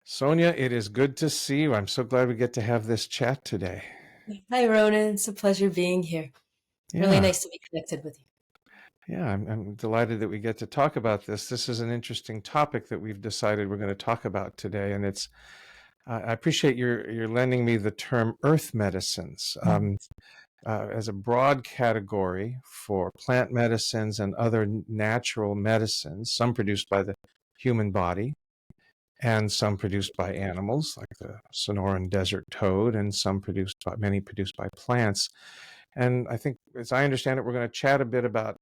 Sonia, it is good to see you. I'm so glad we get to have this chat today. Hi, Ronan. It's a pleasure being here. Really Yeah, nice to be connected with you. yeah, I'm delighted that we get to talk about this. This is an interesting topic that we've decided we're going to talk about today, and I appreciate your lending me the term earth medicines as a broad category for plant medicines and other natural medicines, some produced by the human body and some produced by animals, like the Sonoran desert toad, and many produced by plants. And I think, as I understand it, we're going to chat a bit about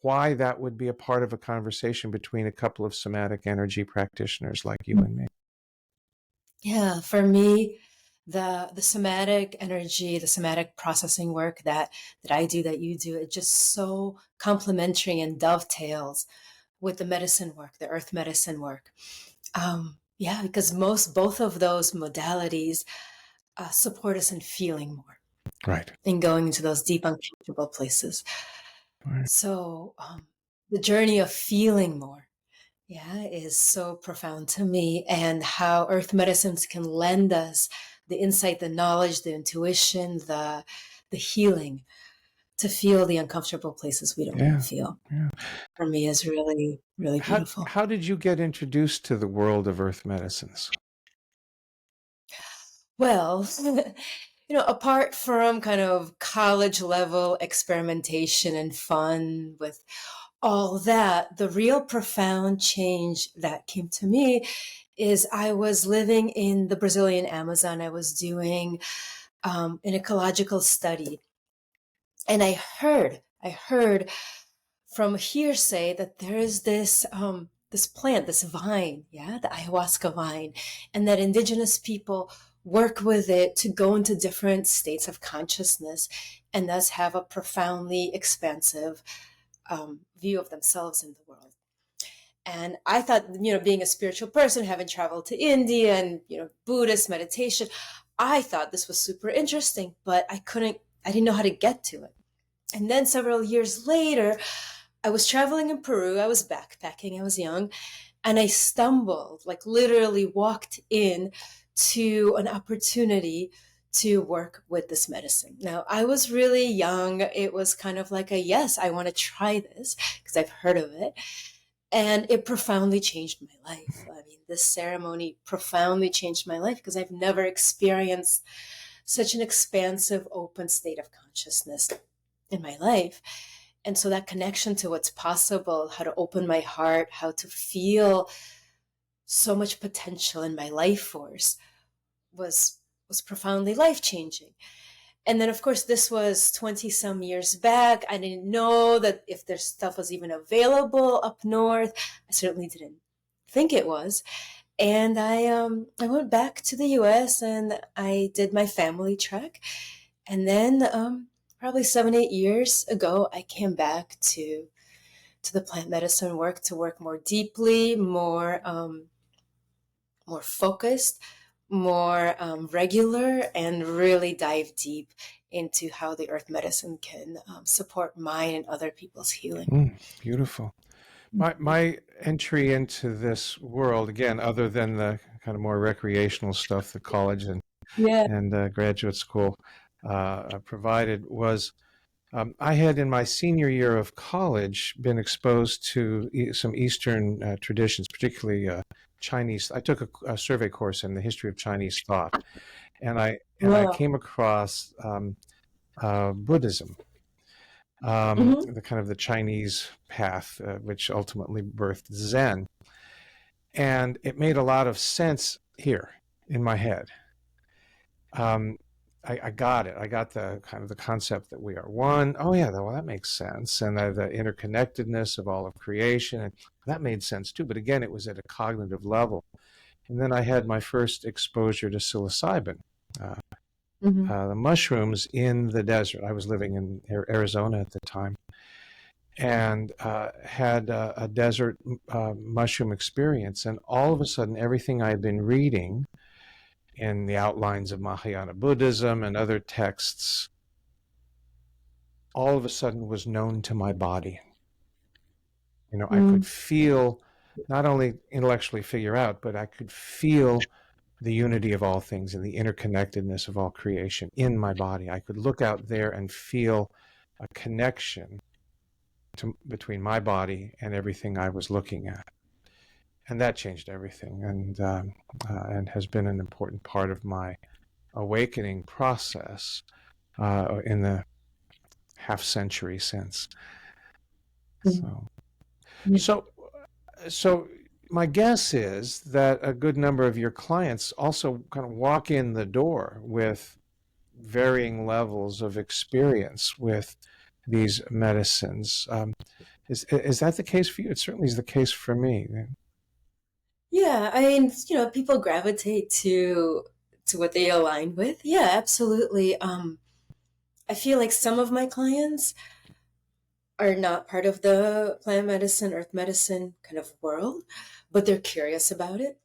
why that would be a part of a conversation between a couple of somatic energy practitioners like you and me. Yeah, for me, the somatic energy, the somatic processing work that I do, that you do, it just so complementary and dovetails with the medicine work, the earth medicine work. Yeah, because both of those modalities support us in feeling more, Right. in going into those deep, uncomfortable places. Right. So, the journey of feeling more, yeah, is so profound to me, and how earth medicines can lend us the insight, the knowledge, the intuition, the healing to feel the uncomfortable places we don't want Yeah. to feel. Yeah. For me, is really, really How beautiful. how did you get introduced to the world of earth medicines? Well, apart from kind of college level experimentation and fun with all that, the real profound change that came to me is I was living in the Brazilian Amazon. I was doing an ecological study, and I heard from hearsay that there is this plant, this vine, yeah, the ayahuasca vine, and that indigenous people work with it to go into different states of consciousness and thus have a profoundly expansive view of themselves in the world. And I thought, being a spiritual person, having traveled to India and, Buddhist meditation, I thought this was super interesting, but I didn't know how to get to it. And then several years later, I was traveling in Peru. I was backpacking. I was young. And I stumbled, like literally walked in to an opportunity to work with this medicine. Now, I was really young. It was kind of like yes, I want to try this because I've heard of it. And it profoundly changed my life. I mean, this ceremony profoundly changed my life because I've never experienced such an expansive, open state of consciousness in my life. And so that connection to what's possible, how to open my heart, how to feel so much potential in my life force was was profoundly life changing. And then, of course, this was 20 some years back. I didn't know that if their stuff was even available up north. I certainly didn't think it was. And I went back to the US and I did my family trek. And then probably 7, 8 years ago, I came back to the plant medicine work, to work more deeply, more focused, more regular, and really dive deep into how the earth medicine can support mine and other people's healing. Beautiful. My entry into this world, again, other than the kind of more recreational stuff that college Yeah. and graduate school provided, was I had, in my senior year of college, been exposed to some Eastern traditions, particularly Chinese. I took a survey course in the history of Chinese thought, and I Wow. came across Buddhism, Hmm. the kind of the Chinese path, which ultimately birthed Zen, and it made a lot of sense here in my head. Um, I got it. I got the kind of the concept that we are one. Oh yeah, well that makes sense, and the interconnectedness of all of creation, and that made sense too. But again, it was at a cognitive level. And then I had my first exposure to psilocybin, uh, Hmm. the mushrooms in the desert. I was living in Arizona at the time, and had a desert mushroom experience. And all of a sudden, everything I had been reading in the outlines of Mahayana Buddhism and other texts all of a sudden was known to my body. I could Mm. feel not only intellectually figure out, but I could feel the unity of all things and the interconnectedness of all creation in my body. I could look out there and feel a connection between my body and everything I was looking at. And that changed everything, and has been an important part of my awakening process in the half century since. So, so, so my guess is that a good number of your clients also kind of walk in the door with varying levels of experience with these medicines. Is that the case for you? It certainly is the case for me. Yeah, I mean, people gravitate to what they align with. Yeah, absolutely. I feel like some of my clients are not part of the plant medicine, earth medicine kind of world, but they're curious about it.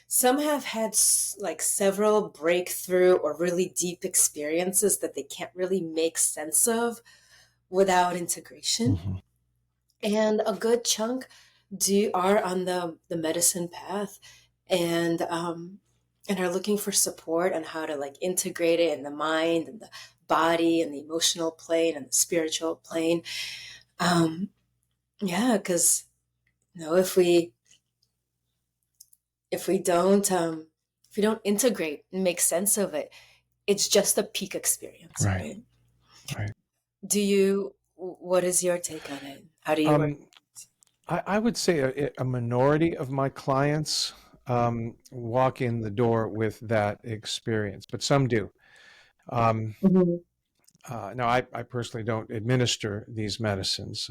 Some have had like several breakthrough or really deep experiences that they can't really make sense of without integration. Mm-hmm. And a good chunk are on the medicine path, and are looking for support on how to like integrate it in the mind and the body and the emotional plane and the spiritual plane. Yeah, because if we don't if we don't integrate and make sense of it, it's just a peak experience, Right, right? right. What is your take on it? How do you work? Um, I would say a minority of my clients walk in the door with that experience, but some do. Um, Mhm. now, I personally don't administer these medicines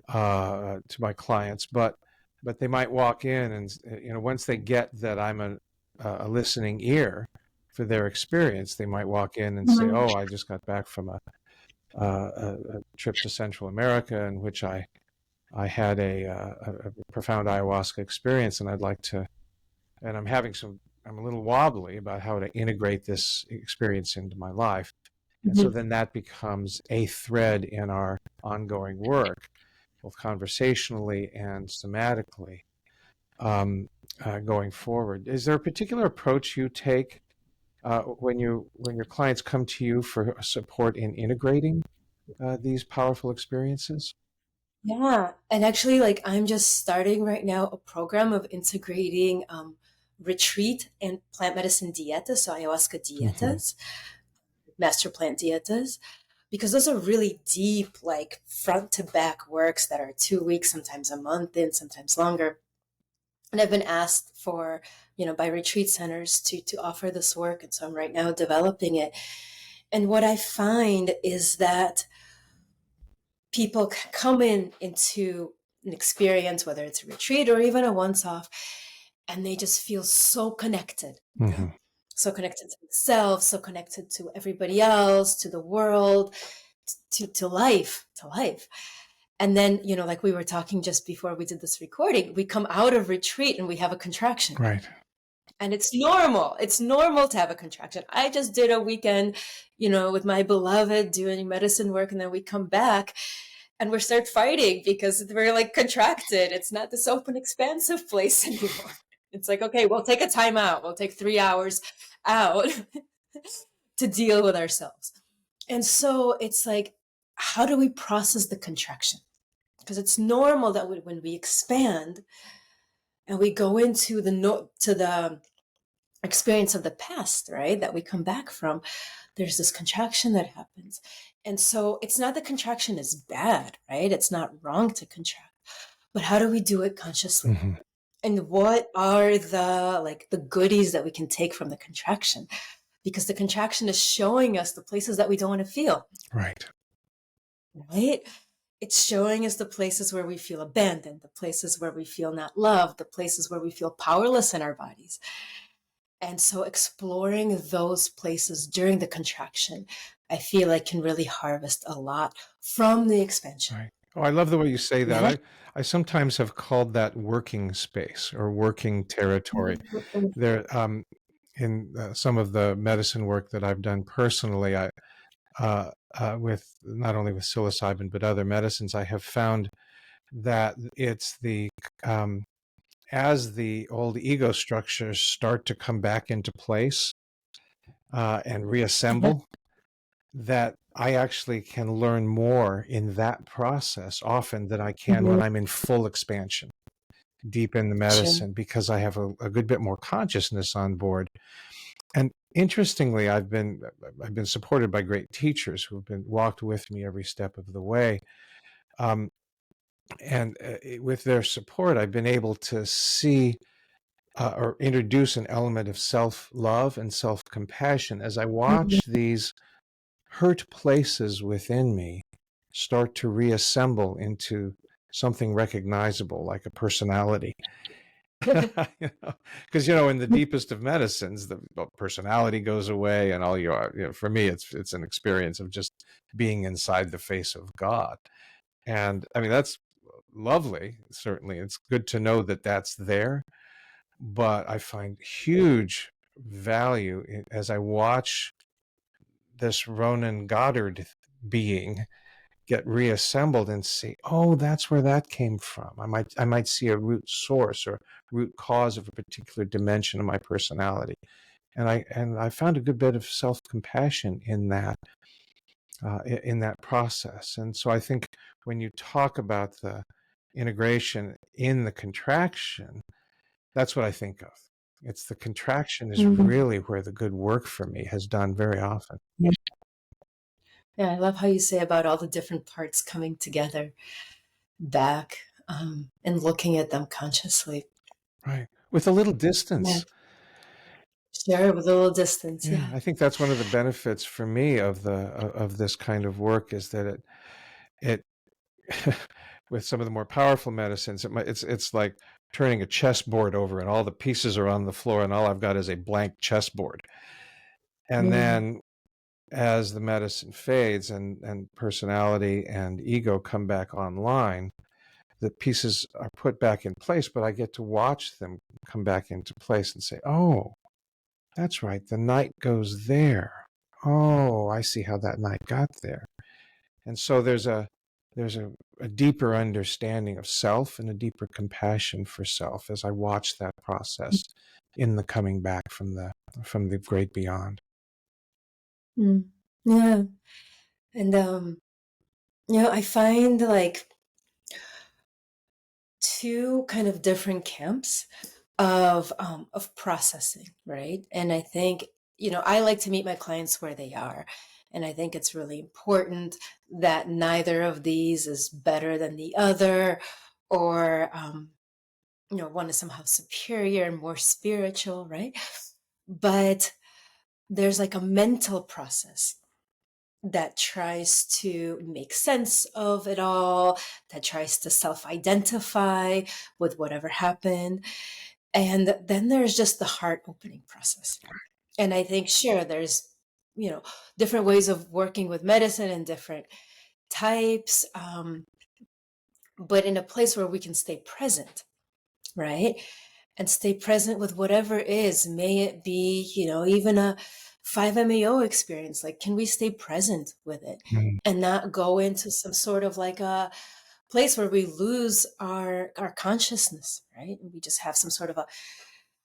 to my clients, but they might walk in and once they get that I'm a listening ear for their experience, they might walk in and say, Mhm. "Oh, I just got back from a trip to Central America in which I had a profound ayahuasca experience, and I'd like to, and I'm a little wobbly about how to integrate this experience into my life." And so Mhm. then that becomes a thread in our ongoing work, both conversationally and somatically, going forward. Is there a particular approach you take when your clients come to you for support in integrating these powerful experiences? Yeah, and actually, like I'm just starting right now a program of integrating retreat and plant medicine dietas, so ayahuasca Mm-hmm. dietas, master plant dietas, because those are really deep, like front to back works that are 2 weeks, sometimes a month in, sometimes longer. And I've been asked for, by retreat centers to offer this work, and so I'm right now developing it. And what I find is that people come into an experience, whether it's a retreat or even a once-off, and they just feel so connected, Mm-hmm. so connected to themselves, so connected to everybody else, to the world, to life, to life. And then, like we were talking just before we did this recording, we come out of retreat and we have a contraction. Right. And it's normal. It's normal to have a contraction. I just did a weekend, with my beloved doing medicine work, and then we come back and we start fighting because we're like contracted. It's not this open, expansive place anymore. It's like, okay, we'll take a time out. We'll take 3 hours out to deal with ourselves. And so it's like, how do we process the contraction? Because it's normal that when we expand and we go into to the experience of the past, right, that we come back from, there's this contraction that happens. And so it's not that contraction is bad, right? It's not wrong to contract, but how do we do it consciously? Mm-hmm. And what are the goodies that we can take from the contraction? Because the contraction is showing us the places that we don't want to feel, Right. right? It's showing us the places where we feel abandoned, the places where we feel not loved, the places where we feel powerless in our bodies. And so exploring those places during the contraction, I feel like can really harvest a lot from the expansion. Right. Oh, I love the way you say that. Yeah. I sometimes have called that working space or working territory. There, in some of the medicine work that I've done personally, with not only with psilocybin but other medicines, I have found that it's the um, as the old ego structures start to come back into place and reassemble, that I actually can learn more in that process often than I can when Mhm. I'm in full expansion, deep in the Sure. medicine, because I have a good bit more consciousness on board. And interestingly, I've been supported by great teachers who have been walked with me every step of the way. Um, and with their support, I've been able to see or introduce an element of self-love and self-compassion as I Mhm. watch these hurt places within me start to reassemble into something recognizable, like a personality. Because in the deepest of medicines, the personality goes away, and all you are. For me, it's an experience of just being inside the face of God, and I mean that's lovely. Certainly, it's good to know that that's there, but I find huge value as I watch this Ronen Goddard being get reassembled and see, oh, that's where that came from. I might see a root source or root cause of a particular dimension of my personality. And I found a good bit of self-compassion in that process. And so I think when you talk about the integration in the contraction, that's what I think of. It's the contraction is Mhm. really where the good work for me has done very often. Yeah. Yeah, I love how you say about all the different parts coming together back, and looking at them consciously. Right. With a little Yeah. distance. Share with a little distance. Yeah, Yeah. I think that's one of the benefits for me of this kind of work is that it with some of the more powerful medicines, it's like turning a chessboard over and all the pieces are on the floor and all I've got is a blank chessboard. And Mm. then as the medicine fades and personality and ego come back online, the pieces are put back in place, but I get to watch them come back into place and say, oh, that's right, the night goes there. Oh, I see how that night got there. And so there's a deeper understanding of self and a deeper compassion for self as I watch that process in the coming back from the great beyond. Mm. Yeah. And I find like two kind of different camps of processing, right? And I think, I like to meet my clients where they are. And I think it's really important that neither of these is better than the other, or one is somehow superior and more spiritual, right? But there's like a mental process that tries to make sense of it all, that tries to self identify with whatever happened. And then there's just the heart opening process. And I think, sure, there's, you know, different ways of working with medicine and different types, but in a place where we can stay present, right? And stay present with whatever is. May it be, even a 5-MeO experience. Like, can we stay present with it Mm. and not go into some sort of like a place where we lose our consciousness, right? And we just have some sort of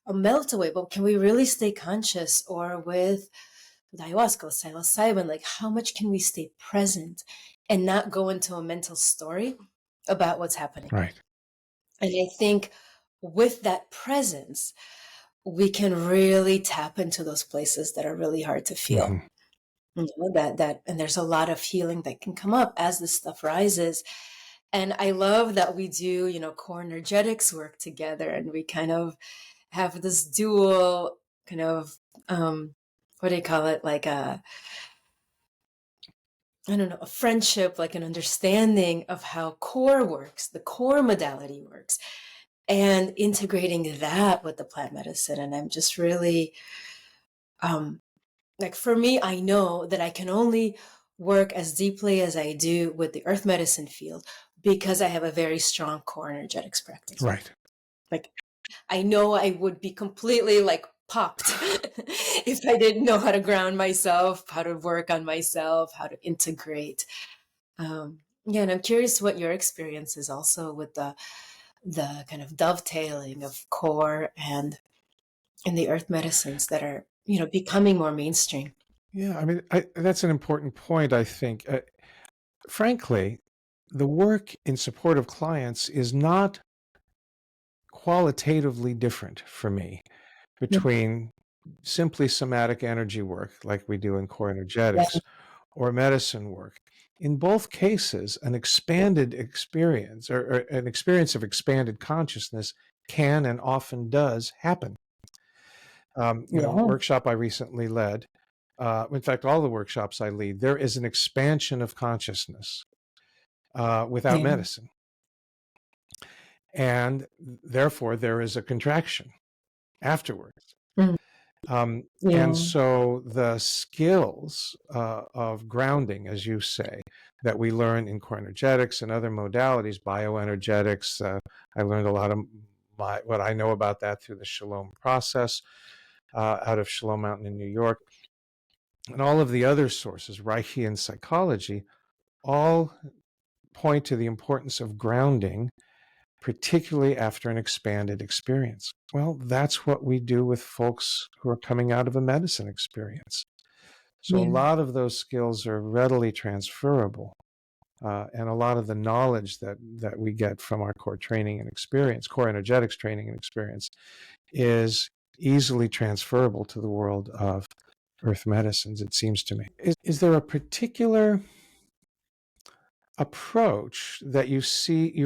a melt away. But can we really stay conscious? Or with ayahuasca, psilocybin, like how much can we stay present and not go into a mental story about what's happening? Right. And I think with that presence, we can really tap into those places that are really hard to feel. Hmm. And there's a lot of healing that can come up as this stuff rises. And I love that we do, core energetics work together, and we kind of have this dual kind of, what do you call it? Like I don't know, a friendship, like an understanding of how core works, the core modality works, and integrating that with the plant medicine. And I'm just really, um, like, for me, I know that I can only work as deeply as I do with the earth medicine field because I have a very strong core energetics practice. Right. Like, I know I would be completely like popped if I didn't know how to ground myself, how to work on myself, how to integrate. Yeah, and I'm curious what your experience is also with the kind of dovetailing of core and the earth medicines that are, becoming more mainstream. Yeah, I mean, that's an important point, I think. Frankly, the work in support of clients is not qualitatively different for me Yeah. between simply somatic energy work, like we do in core Yeah. energetics, or medicine work. In both cases, an expanded experience or an experience of expanded consciousness can and often does happen. Yeah. Workshop I recently led, in fact, all the workshops I lead, there is an expansion of consciousness without Yeah. medicine. And therefore, there is a contraction afterwards. Mm. And Yeah. so the skills of grounding, as you say, that we learn in core energetics and other modalities, bioenergetics, I learned a lot of what I know about that through the Shalom process out of Shalom Mountain in New York. And all of the other sources, Reiki and psychology, all point to the importance of grounding, particularly after an expanded experience. Well, that's what we do with folks who are coming out of a medicine experience. So a Yeah. lot of those skills are readily transferable. And a lot of the knowledge that we get from our core training and experience, core energetics training and experience, is easily transferable to the world of earth medicines, it seems to me. Is there a particular approach that you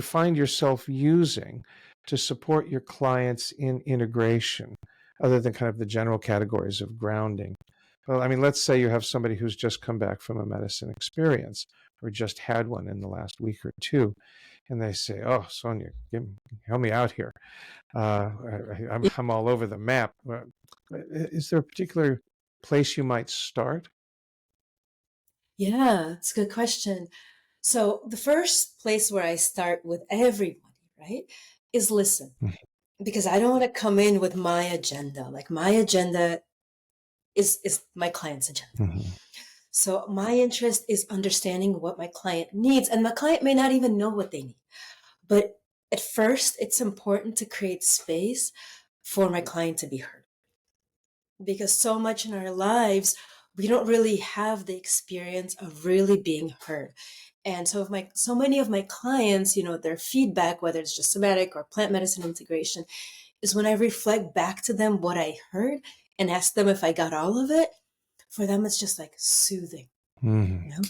find yourself using to support your clients in integration, other than kind of the general categories of grounding? Well, I mean, let's say you have somebody who's just come back from a medicine experience or just had one in the last week or two, and they say, "Oh, Sonia, help me out here. I'm all over the map." Is there a particular place you might start? Yeah, it's a good question. So the first place where I start with everybody, right, is listen. Because I don't want to come in with my agenda. Like my agenda is my client's agenda. Mm-hmm. So my interest is understanding what my client needs, and my client may not even know what they need. But at first, it's important to create space for my client to be heard. Because so much in our lives, we don't really have the experience of really being heard. And so many of my clients, their feedback, whether it's just somatic or plant medicine integration, is when I reflect back to them what I heard and ask them if I got all of it. For them, it's just like soothing, Mm-hmm. you know?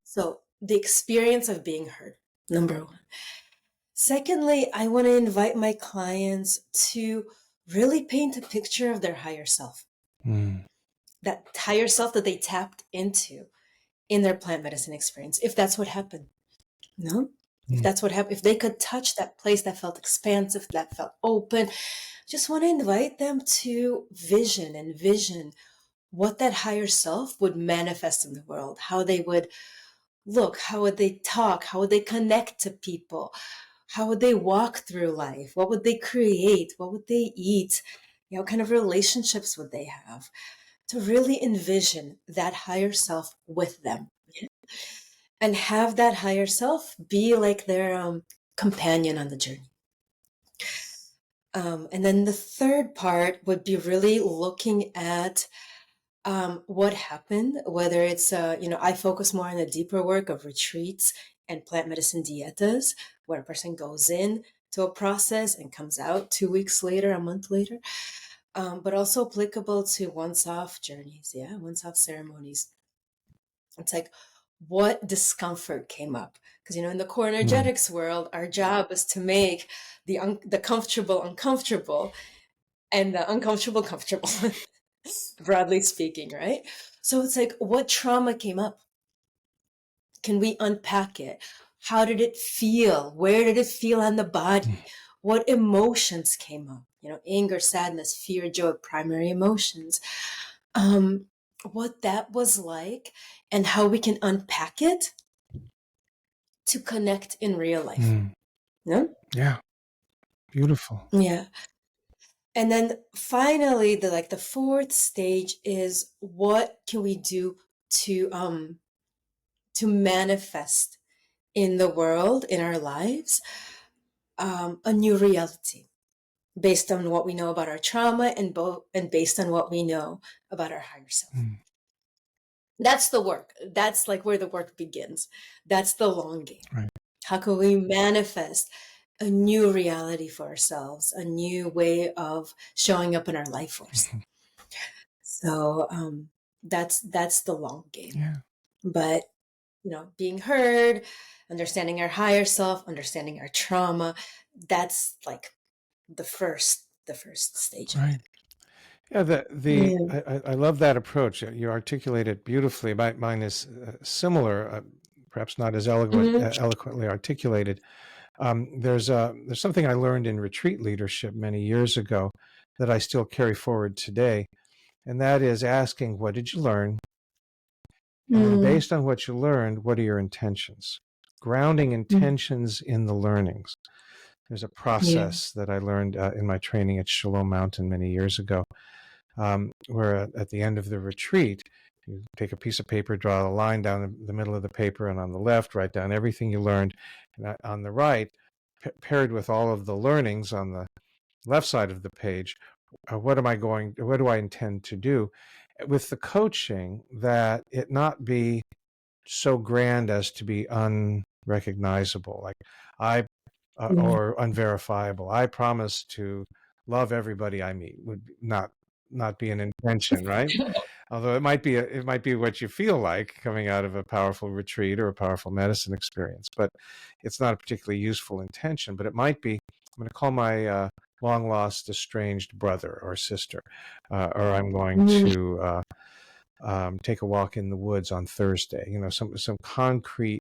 So the experience of being heard, number one. Secondly, I want to invite my clients to really paint a picture of their higher self, Mm-hmm. that higher self that they tapped into in their plant medicine experience, if that's what happened. No? If that's what happened, if they could touch that place that felt expansive, that felt open, just want to invite them to envision what that higher self would manifest in the world, how they would look, how would they talk, how would they connect to people, how would they walk through life, what would they create, what would they eat, what kind of relationships would they have, to really envision that higher self with them and have that higher self be like their companion on the journey. And then the third part would be really looking at what happened, whether it's, I focus more on the deeper work of retreats and plant medicine dietas, where a person goes in to a process and comes out 2 weeks later, a month later, but also applicable to once-off journeys, once-off ceremonies. It's like, what discomfort came up? Because, in the core Mm-hmm. energetics world, our job is to make the comfortable uncomfortable and the uncomfortable comfortable, broadly speaking, right? So it's like, what trauma came up? Can we unpack it? How did it feel? Where did it feel on the body? What emotions came up? Anger, sadness, fear, joy, primary emotions. What that was like and how we can unpack it to connect in real life. Mm-hmm. No? Yeah, beautiful. Yeah. And then finally, the fourth stage is, what can we do to manifest in the world, in our lives, a new reality based on what we know about our trauma and based on what we know about our higher self. Mm. That's the work. That's like where the work begins. That's the long game. Right. How can we manifest a new reality for ourselves, a new way of showing up in our life force? Mhm. So that's the long game. Yeah. But being heard, understanding our higher self, understanding our trauma, that's like the first stage of Right. it. Yeah. Yeah. I love that approach. You articulate it beautifully. Mine is similar, perhaps not as Hmm. eloquently articulated. There's something I learned in retreat leadership many years ago that I still carry forward today, and that is asking, what did you learn? And then Mm. based on what you learned, what are your intentions? Grounding Mm. intentions in the learnings. There's a Yeah. process that I learned in my training at Shalom Mountain many years ago, where at the end of the retreat, you take a piece of paper, draw a line down the middle of the paper, and on the left, write down everything you learned. And on the right, paired with all of the learnings on the left side of the page, what do I intend to do? With the coaching, that it not be so grand as to be unrecognizable, like I Yeah. or unverifiable. I promise to love everybody I meet would not be an intention, right? Although it might be what you feel like coming out of a powerful retreat or a powerful medicine experience, but it's not a particularly useful intention. But it might be, I'm going to call my long lost estranged brother or sister, or I'm going Mm. to take a walk in the woods on Thursday. Some concrete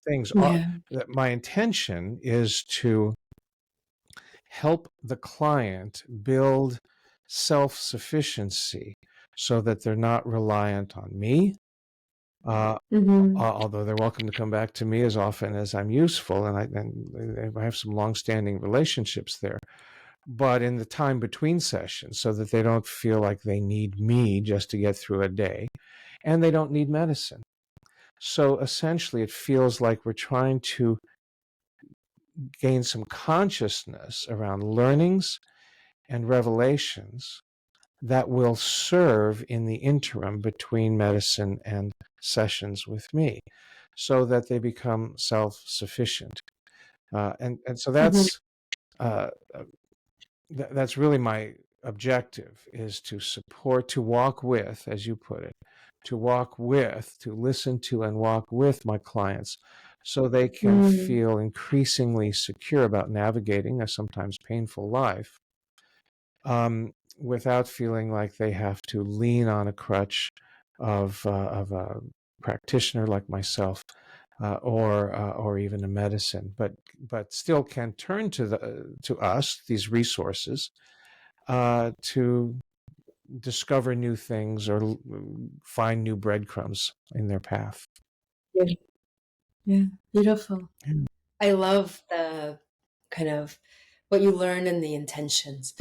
things. Yeah. That my intention is to help the client build self-sufficiency so that they're not reliant on me. Hmm. Although they're welcome to come back to me as often as I'm useful, and I have some long-standing relationships there. But in the time between sessions, so that they don't feel like they need me just to get through a day, and they don't need medicine. So essentially, it feels like we're trying to gain some consciousness around learnings and revelations that will serve in the interim between medicine and sessions with me, so that they become self-sufficient. And so Hmm. uh, that's really my objective, is to support, to walk with, as you put it, to listen to and walk with my clients so they can Mm. feel increasingly secure about navigating a sometimes painful life, without feeling like they have to lean on a crutch of a practitioner like myself, or even a medicine, but still can turn to us, these resources, to discover new things or find new breadcrumbs in their path. Yeah. Yeah. Beautiful. Yeah. I love the kind of what you learn and the intentions.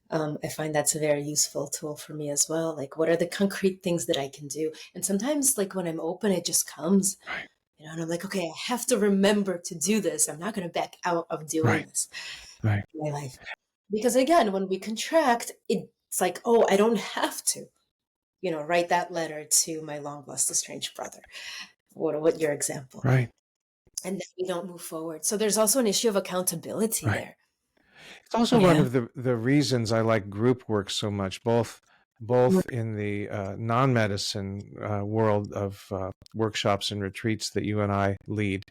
I find that's a very useful tool for me as well. Like, what are the concrete things that I can do? And sometimes, like, when I'm open, it just comes, Right, and I'm like, okay, I have to remember to do this. I'm not going to back out of doing right, this right, in my life. Because again, when we contract, it's like, oh, I don't have to, write that letter to my long lost estranged brother. What your example? right, And then we don't move forward. So there's also an issue of accountability right. there. It's also one Yeah. of the reasons I like group work so much, both in the non-medicine world of workshops and retreats that you and I lead,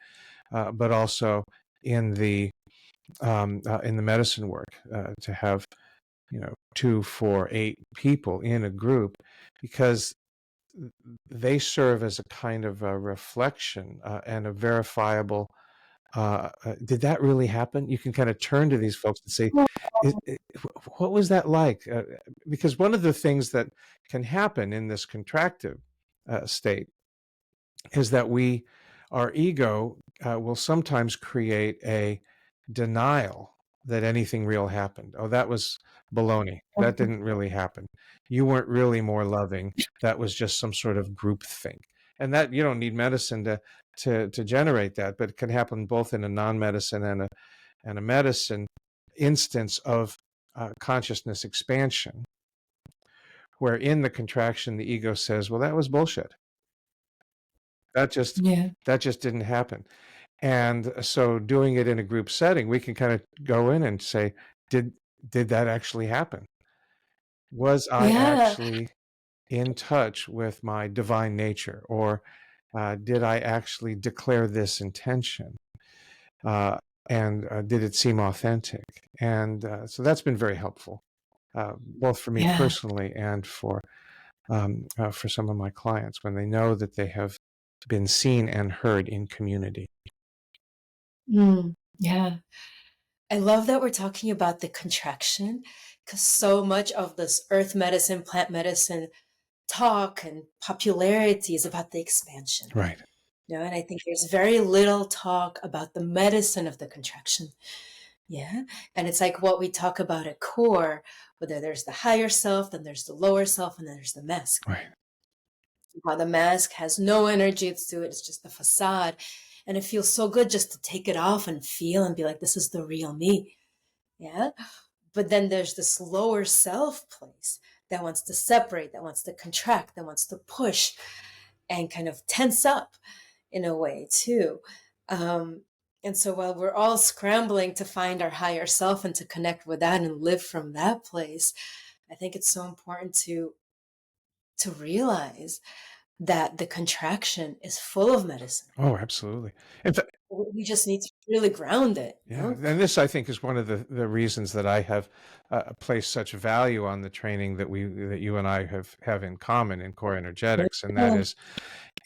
but also in the medicine work, to have 2, 4, 8 people in a group, because they serve as a kind of a reflection, and a verifiable, did that really happen? You can kind of turn to these folks and say, what was that like? Because one of the things that can happen in this contractive state is that our ego will sometimes create a denial that anything real happened. Oh, that was baloney. That didn't really happen. You weren't really more loving. That was just some sort of group thing. And that, you don't need medicine to generate that, but it can happen both in a non-medicine and a medicine instance of consciousness expansion, where in the contraction, the ego says, well, that was bullshit. That just Yeah. that just didn't happen. And so doing it in a group setting, we can kind of go in and say, did that actually happen? Was I Yeah. actually in touch with my divine nature? Or did I actually declare this intention? Uh, and did it seem authentic? And so that's been very helpful, both for me Yeah. personally and for some of my clients, when they know that they have been seen and heard in community. Yeah. I love that we're talking about the contraction because so much of this earth medicine, plant medicine talk and popularity is about the expansion. Right. And I think there's very little talk about the medicine of the contraction. Yeah. And it's like what we talk about at core, whether there's the higher self, then there's the lower self, and then there's the mask. Right. How the mask has no energy to it, it's just a facade. And it feels so good just to take it off and feel and be like, this is the real me. Yeah. But then there's this lower self place that wants to separate, that wants to contract, that wants to push and kind of tense up in a way too. Um, and so while we're all scrambling to find our higher self and to connect with that and live from that place, I think it's so important to realize that the contraction is full of medicine. Oh, absolutely. In fact, We just need to really ground it, you yeah, know? and this, I think, is one of the reasons that I have placed such value on the training that you and I have in common in core energetics, and that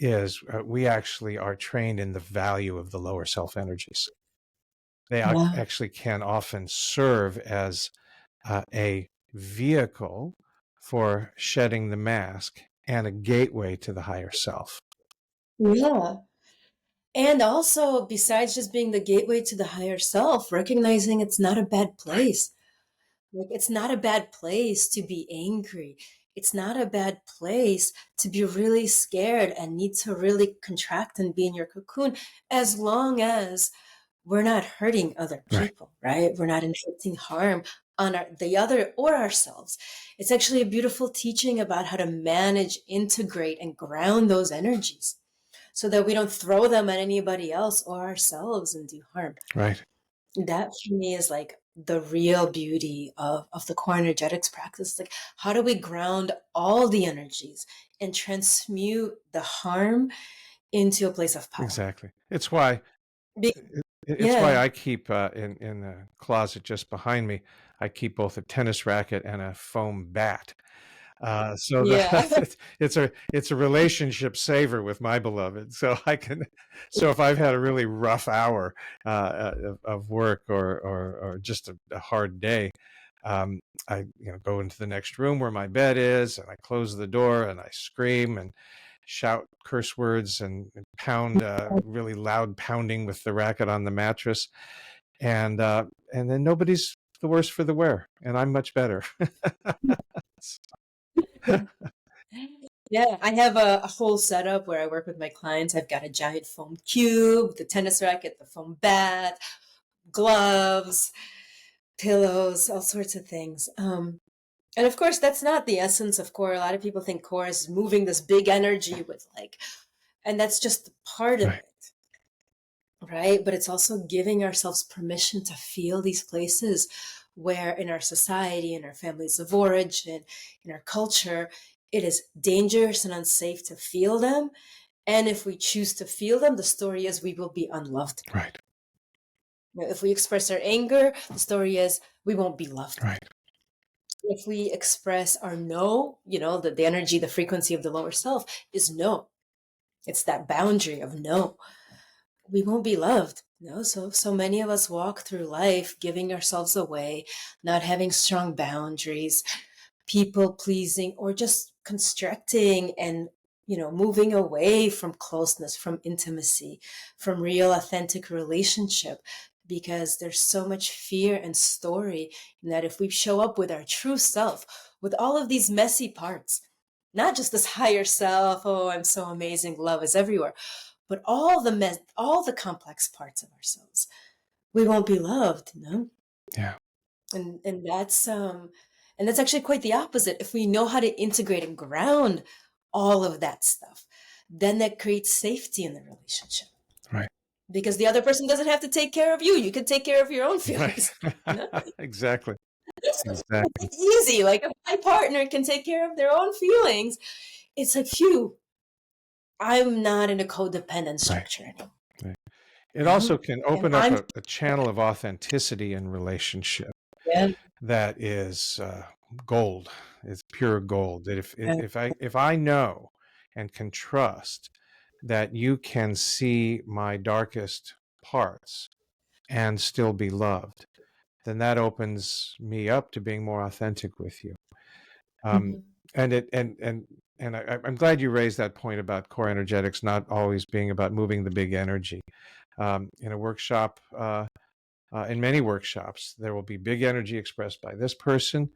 Yeah. is we actually are trained in the value of the lower self energies. They Yeah. actually can often serve as a vehicle for shedding the mask and a gateway to the higher self. Yeah. And also, besides just being the gateway to the higher self, recognizing it's not a bad Right. place. Like, it's not a bad place to be angry. It's not a bad place to be really scared and need to really contract and be in your cocoon, as long as we're not hurting other Right. people, right? We're not inflicting harm on the other or ourselves. It's actually a beautiful teaching about how to manage, integrate, and ground those energies so that we don't throw them at anybody else or ourselves and do harm. Right. That for me is like the real beauty of the core energetics practice. Like, how do we ground all the energies and transmute the harm into a place of power? Exactly. It's why Be- it's why yeah, I keep in the closet just behind me. I keep both a tennis racket and a foam bat. So yeah, that it's a relationship saver with my beloved. So I can, so if I've had a really rough hour of work or just a hard day, I go into the next room where my bed is, and I close the door and I scream and shout curse words and pound really loud pounding with the racket on the mattress, and then nobody's the worse for the wear, and I'm much better. yeah. I have a whole setup where I work with my clients. I've got a giant foam cube, the tennis racket, the foam bat, gloves, pillows, all sorts of things. And of course, that's not the essence of core. A lot of people think core is moving this big energy with like, and that's just part of Right. it, right? But it's also giving ourselves permission to feel these places where in our society, in our families of origin, in our culture, it is dangerous and unsafe to feel them. And if we choose to feel them, the story is we will be unloved. Right. If we express our anger, the story is we won't be loved. Right. If we express our no, the energy, the frequency of the lower self is no. It's that boundary of no. We won't be loved. So many of us walk through life giving ourselves away, not having strong boundaries, people pleasing, or just constricting and moving away from closeness, from intimacy, from real authentic relationship, because there's so much fear and story in that if we show up with our true self, with all of these messy parts, not just this higher self, oh, I'm so amazing, love is everywhere, but all the complex parts of ourselves, we won't be loved, you know? Yeah. And that's actually quite the opposite. If we know how to integrate and ground all of that stuff, then that creates safety in the relationship. Right. Because the other person doesn't have to take care of you. You can take care of your own Right. feelings. You know? Exactly. Exactly. It's easy. Like if my partner can take care of their own feelings, it's like, phew, I'm not in a codependent Right. structure anymore. Right. It You know? also can And open up I'm a channel of authenticity in relationship yeah, that is gold. It's pure gold. That yeah, if I know and can trust that you can see my darkest parts and still be loved, then that opens me up to being more authentic with you. Um, mhm, and it and I'm glad you raised that point about core energetics not always being about moving the big energy. In a workshop, in many workshops, there will be big energy expressed by this person,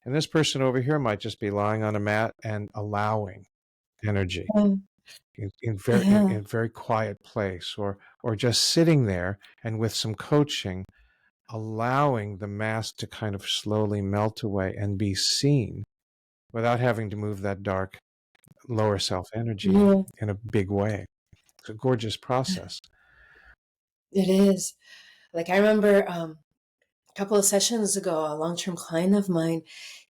and this person over here might just be lying on a mat and allowing energy yeah, in very quiet place, or just sitting there and with some coaching, allowing the mask to kind of slowly melt away and be seen without having to move that dark lower self energy yeah, in a big way. It's a gorgeous process. it is. Like I remember a couple of sessions ago, a long-term client of mine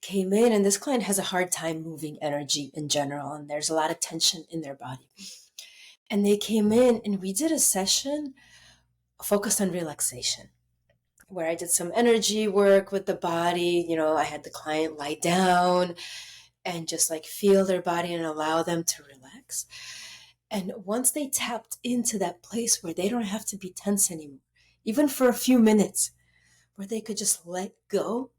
came in, and this client has a hard time moving energy in general, and there's a lot of tension in their body. And they came in, and we did a session focused on relaxation, where I did some energy work with the body. You know, I had the client lie down and just like feel their body and allow them to relax. And once they tapped into that place where they don't have to be tense anymore, even for a few minutes, where they could just let go,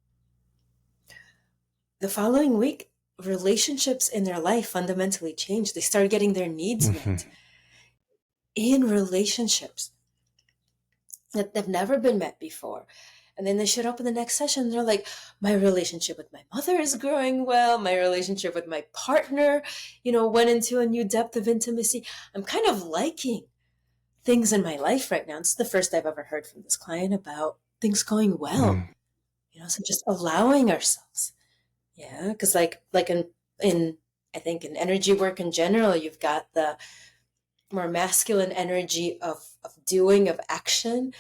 the following week, relationships in their life fundamentally changed. They started getting their needs Hmm. met in relationships that they've never been met before. And then they showed up in the next session and they're like, my relationship with my mother is growing well. My relationship with my partner, went into a new depth of intimacy. I'm kind of liking things in my life right now. It's the first I've ever heard from this client about things going well. Mm. So just allowing ourselves. Yeah. Because like in I think in energy work in general, you've got the more masculine energy of doing, of action,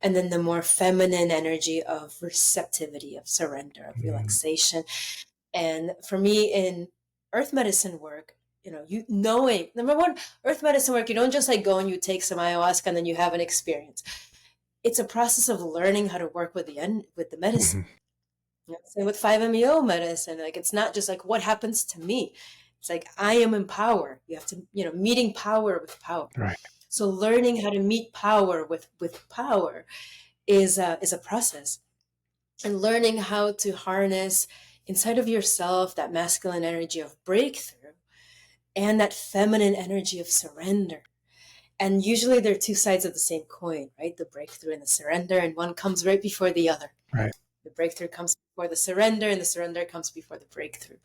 and then the more feminine energy of receptivity, of surrender, of Mm. relaxation. And for me in earth medicine work, you knowing, number one, earth medicine work, you don't just like go and you take some ayahuasca and then you have an experience. It's a process of learning how to work with the medicine. Hmm. Same with 5-MeO medicine. Like it's not just like what happens to me. It's like I am in power. You have to, meeting power with power. Right. So learning how to meet power with power is a process, and learning how to harness inside of yourself that masculine energy of breakthrough and that feminine energy of surrender. And usually they're two sides of the same coin, right? The breakthrough and the surrender, and one comes right before the other. Right. The breakthrough comes before the surrender, and the surrender comes before the breakthrough.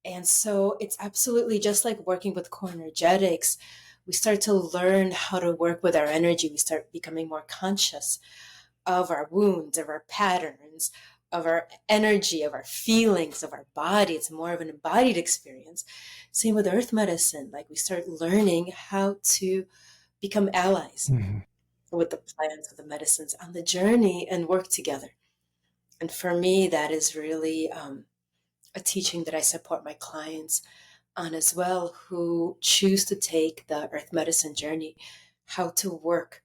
And so it's absolutely just like working with core energetics. We start to learn how to work with our energy. We start becoming more conscious of our wounds, of our patterns, of our energy, of our feelings, of our body. It's more of an embodied experience. Same with earth medicine. Like we start learning how to become allies Hmm. with the plants, with the medicines on the journey and work together. And for me, that is really a teaching that I support my clients on as well, who choose to take the earth medicine journey, how to work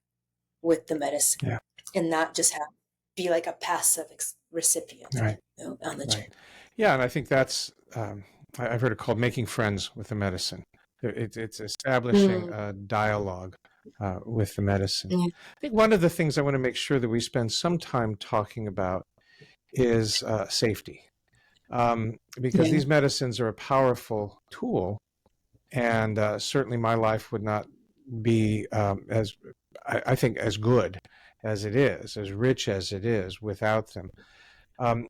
with the medicine Yeah. and not just have be like a passive recipient, Right. on the Right. journey. Yeah, and I think that's I've heard it called making friends with the medicine. It's establishing Mm, a dialogue with the medicine. yeah, I think one of the things I want to make sure that we spend some time talking about is safety, because yeah, these medicines are a powerful tool, and certainly my life would not be as I think as good as it is, as rich as it is without them. Um,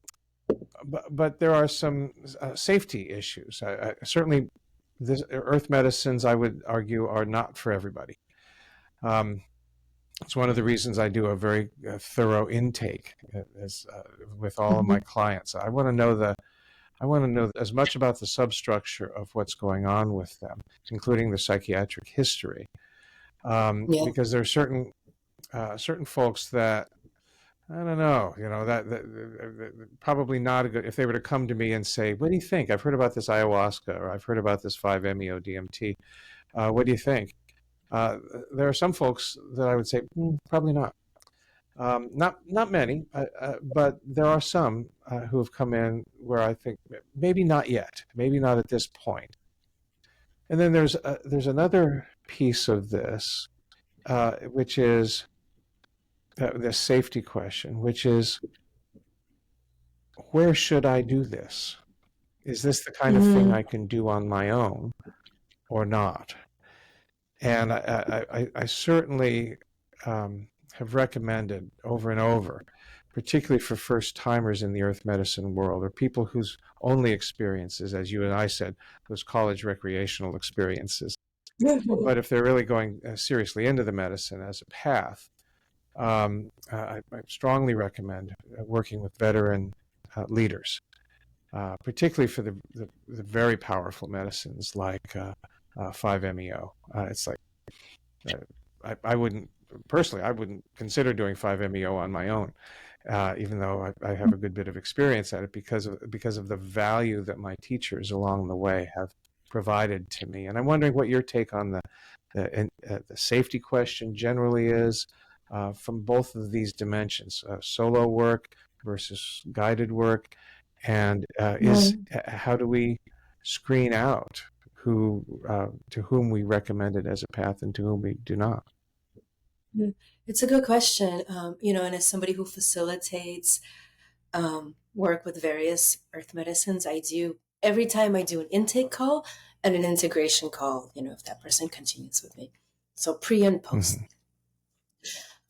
but there are some safety issues. Certainly, this earth medicines, I would argue, are not for everybody. Um, It's one of the reasons I do a very thorough intake with all of my clients. I want to know as much about the substructure of what's going on with them, including the psychiatric history, Yeah. because there are certain folks that I don't know, that probably not a good. If they were to come to me and say, "What do you think? I've heard about this ayahuasca, or I've heard about this 5-MeO DMT. What do you think?" Uh, there are some folks that I would say, probably not. Not many, but there are some who have come in where I think maybe not yet, maybe not at this point. And then there's another piece of this, which is the safety question, which is, where should I do this? Is this the kind of thing Mm-hmm. I can do on my own or not? And I certainly have recommended over and over, particularly for first timers in the earth medicine world, or people whose only experiences, as you and I said, was college recreational experiences. But if they're really going seriously into the medicine as a path, I strongly recommend working with veteran leaders, particularly for the very powerful medicines like 5-MeO. It's like I wouldn't personally, I wouldn't consider doing 5-MeO on my own, even though I have a good bit of experience at it because of the value that my teachers along the way have provided to me. And I'm wondering what your take on the safety question generally is, from both of these dimensions, solo work versus guided work, and how do we screen out who to whom we recommend it as a path and to whom we do not? It's a good question. And as somebody who facilitates work with various earth medicines, every time I do an intake call and an integration call, if that person continues with me. So pre and post.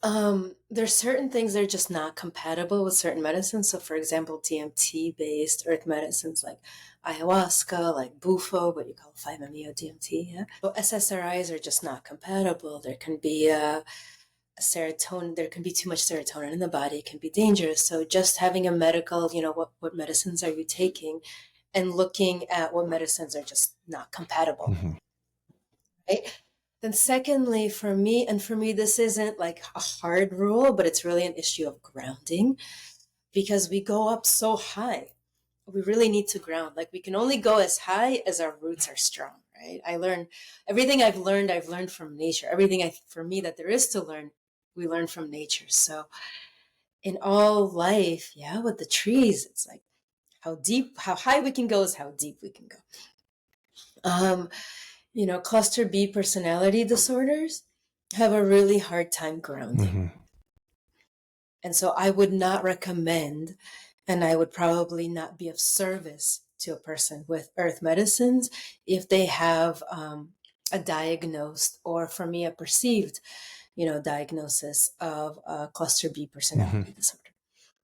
Mm-hmm. There's certain things that are just not compatible with certain medicines. So for example, DMT-based earth medicines like ayahuasca, like bufo, what you call 5-MeO DMT. Yeah. So SSRIs are just not compatible. There can be serotonin, there can be too much serotonin in the body. It can be dangerous. So just having a medical, what medicines are you taking, and looking at what medicines are just not compatible. Mm-hmm. Right? Then secondly, for me, this isn't like a hard rule, but it's really an issue of grounding, because we go up so high. We really need to ground. Like, we can only go as high as our roots are strong, right? Everything I've learned from nature. Everything for me that there is to learn, we learn from nature. So in all life, yeah, with the trees, it's like how high we can go is how deep we can go. Cluster B personality disorders have a really hard time grounding. Mm-hmm. And so I would not recommend, and I would probably not be of service to a person with earth medicines if they have a diagnosed, or for me, a perceived, diagnosis of a cluster B personality disorder.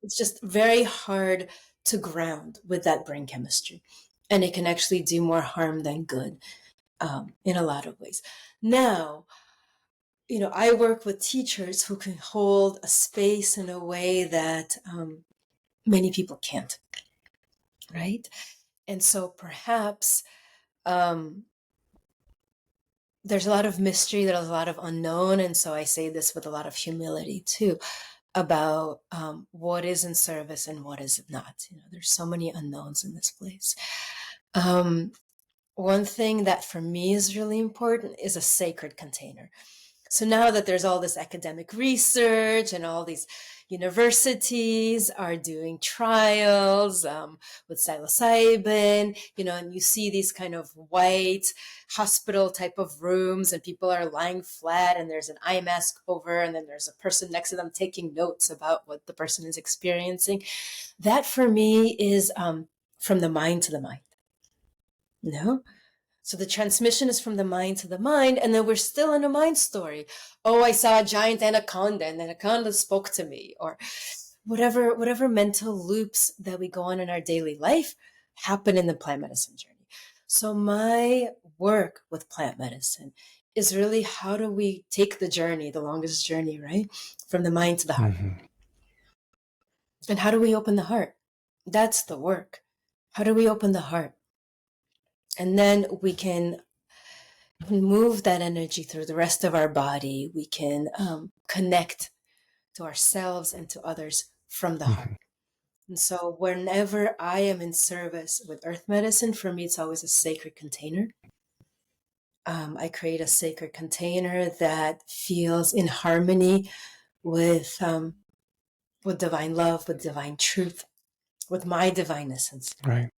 It's just very hard to ground with that brain chemistry. And it can actually do more harm than good in a lot of ways. Now, I work with teachers who can hold a space in a way that many people can't, right? And so perhaps there's a lot of mystery, there's a lot of unknown. And so I say this with a lot of humility too, about what is in service and what is not. There's so many unknowns in this place. One thing that for me is really important is a sacred container. So now that there's all this academic research and all these universities are doing trials with psilocybin, and you see these kind of white hospital type of rooms, and people are lying flat, and there's an eye mask over, and then there's a person next to them taking notes about what the person is experiencing. That for me is from the mind to the mind. So the transmission is from the mind to the mind, and then we're still in a mind story. Oh, I saw a giant anaconda, and the anaconda spoke to me, or whatever mental loops that we go on in our daily life happen in the plant medicine journey. So my work with plant medicine is really how do we take the journey, the longest journey, right? From the mind to the heart. Hmm. And how do we open the heart? That's the work. How do we open the heart? And then we can move that energy through the rest of our body. We can connect to ourselves and to others from the heart. Hmm. And so, whenever I am in service with earth medicine, for me, it's always a sacred container. I create a sacred container that feels in harmony with divine love, with divine truth, with my divine essence. Right.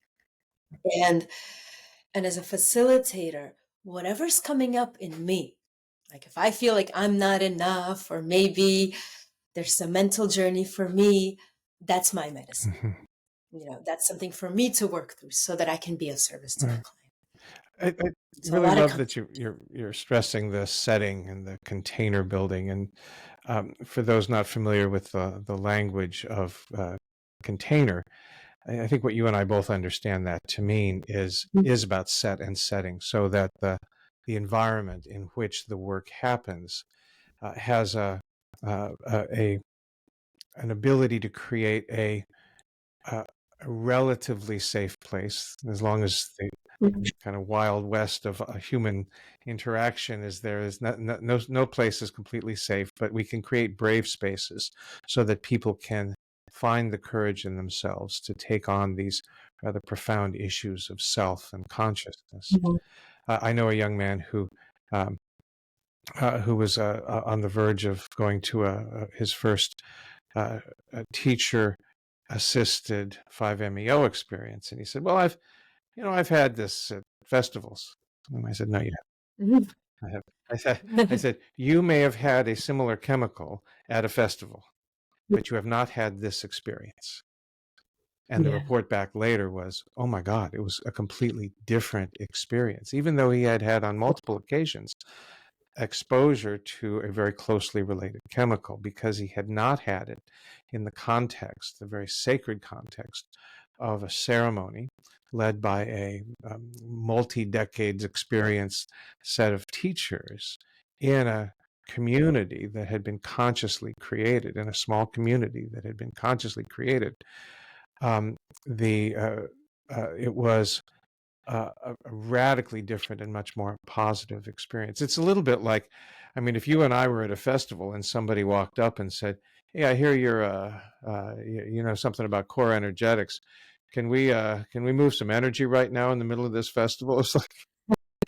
And as a facilitator, whatever's coming up in me, like if I feel like I'm not enough, or maybe there's a mental journey for me, that's my medicine. Hmm. That's something for me to work through so that I can be of service to my Right. client. I So a really lot of love that you're stressing the setting and the container building. And for those not familiar with the language of container, I think what you and I both understand that to mean is about set and setting, so that the environment in which the work happens has a an ability to create a relatively safe place, as long as the kind of wild west of a human interaction is there. Is no place is completely safe, but we can create brave spaces so that people can find the courage in themselves to take on these rather profound issues of self and consciousness. Mhm. I know a young man um, who was on the verge of going to his first teacher assisted 5-MeO experience, and he said, "Well, I've had this at festivals." And I said, "No, you Mhm. haven't. I have." I said, "You may have had a similar chemical at a festival, but you have not had this experience." And the Yeah. report back later was, "Oh my God, it was a completely different experience," even though he had had on multiple occasions exposure to a very closely related chemical, because he had not had it in the context, the very sacred context of a ceremony led by a multi-decades experienced set of teachers in a community that had been consciously created, in a small community that had been consciously created. Um, the It was a radically different and much more positive experience. It's a little bit like, I mean, if you and I were at a festival and somebody walked up and said, "Hey, I hear you're, you know something about core energetics. Can we move some energy right now in the middle of this festival?" It's like,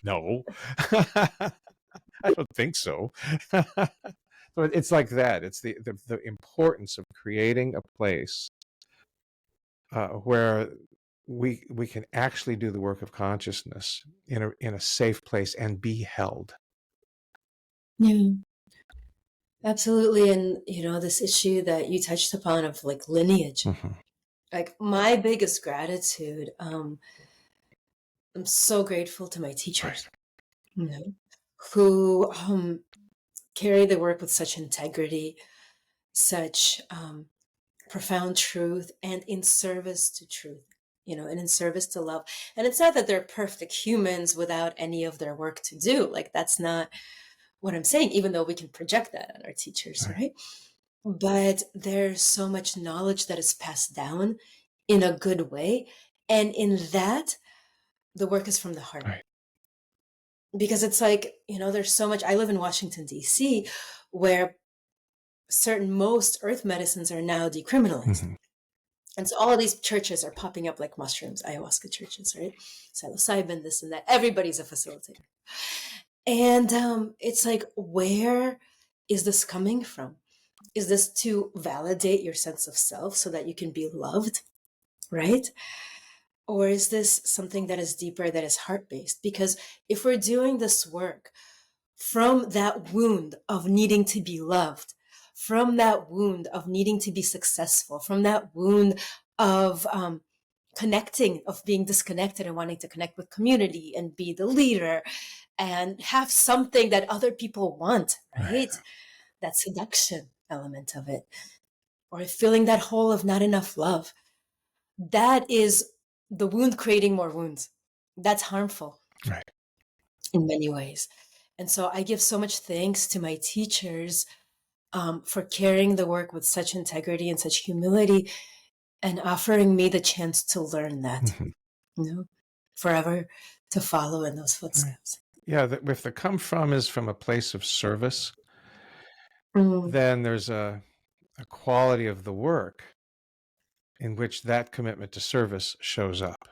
no, I don't think so. So it's like that. It's the importance of creating a place where we can actually do the work of consciousness in a safe place and be held. Yeah, absolutely. And this issue that you touched upon of like lineage, Hmm. like my biggest gratitude, I'm so grateful to my Right. teachers, who carry the work with such integrity, such profound truth, and in service to truth, and in service to love. And it's not that they're perfect humans without any of their work to do. Like, that's not what I'm saying, even though we can project that on our teachers, Right. right? But there's so much knowledge that is passed down in a good way. And in that, the work is from the heart. Right. Because it's like, there's so much. I live in Washington, D.C., where most earth medicines are now decriminalized. Hmm. And so all of these churches are popping up like mushrooms, ayahuasca churches, right? Psilocybin, this and that. Everybody's a facilitator. And it's like, where is this coming from? Is this to validate your sense of self so that you can be loved, right? Or is this something that is deeper, that is heart based? Because if we're doing this work from that wound of needing to be loved, from that wound of needing to be successful, from that wound of connecting, of being disconnected and wanting to connect with community and be the leader and have something that other people want, Right. right? That seduction element of it, or feeling that hole of not enough love. That is the wound creating more wounds. That's harmful Right. in many ways. And so I give so much thanks to my teachers for carrying the work with such integrity and such humility and offering me the chance to learn that, Mhm. you know, forever to follow in those Right. footsteps. Yeah, if the come from is from a place of service, Mm, then there's a quality of the work in which that commitment to service shows up.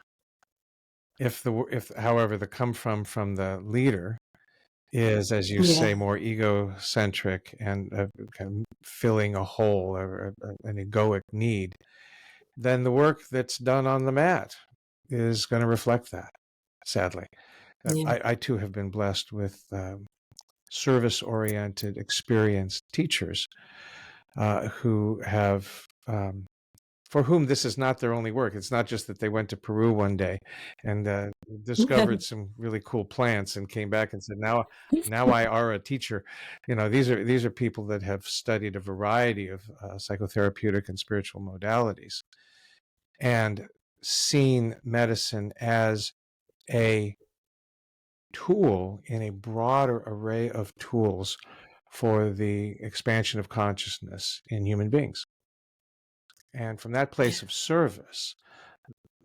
If however the come from the leader is, as you yeah. say, more egocentric and kind of filling a hole or an egoic need, then the work that's done on the mat is going to reflect that, sadly. Yeah. I too have been blessed with service-oriented, experienced teachers who have for whom this is not their only work. It's not just that they went to Peru one day and discovered some really cool plants and came back and said, now I are a teacher." These are people that have studied a variety of psychotherapeutic and spiritual modalities and seen medicine as a tool in a broader array of tools for the expansion of consciousness in human beings. And from that Yeah. place of service,